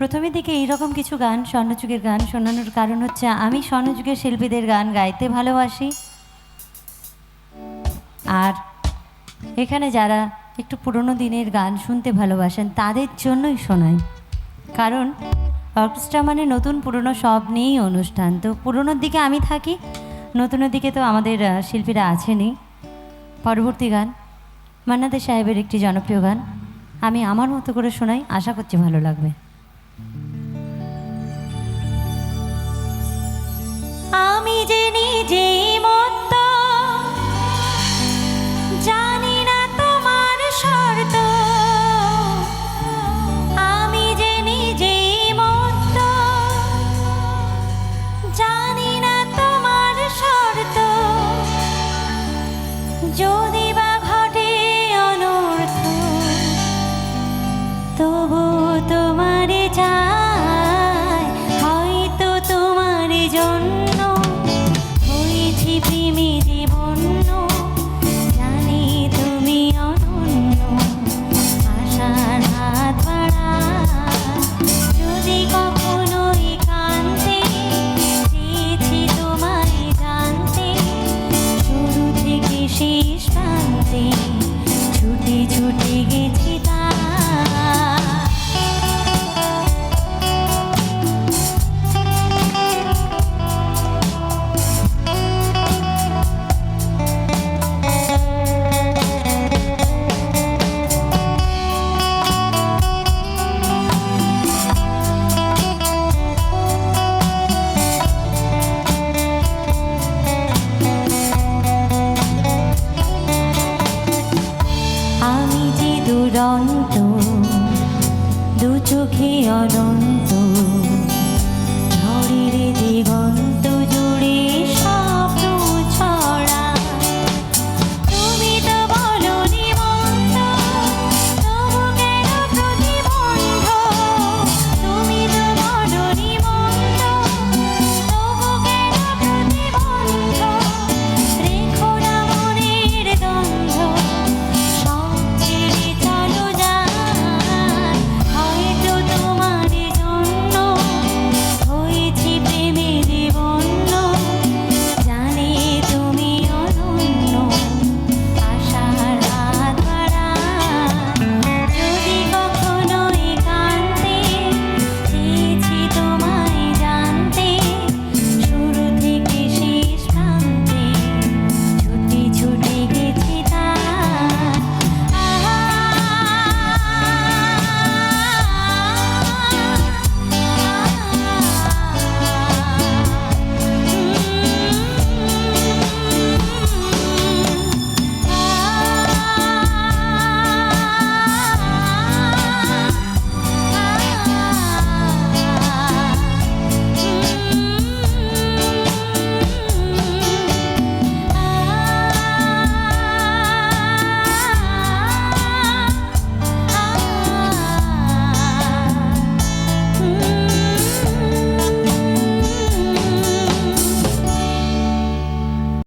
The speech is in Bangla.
প্রথমের দিকে এইরকম কিছু গান স্বর্ণযুগের গান শোনানোর কারণ হচ্ছে আমি স্বর্ণযুগের শিল্পীদের গান গাইতে ভালোবাসি। আর এখানে যারা একটু পুরনো দিনের গান শুনতে ভালোবাসেন তাদের জন্যই শোনাই। কারণ অর্কেস্ট্রা মানে নতুন পুরনো সব নিয়েই অনুষ্ঠান। তো পুরনোর দিকে আমি থাকি, নতুনের দিকে তো আমাদের শিল্পীরা আছেনই। পরবর্তী গান মান্না দে সাহেবের একটি জনপ্রিয় গান আমি আমার মতো করে শোনাই, আশা করছি ভালো লাগবে। আমি যে নিজে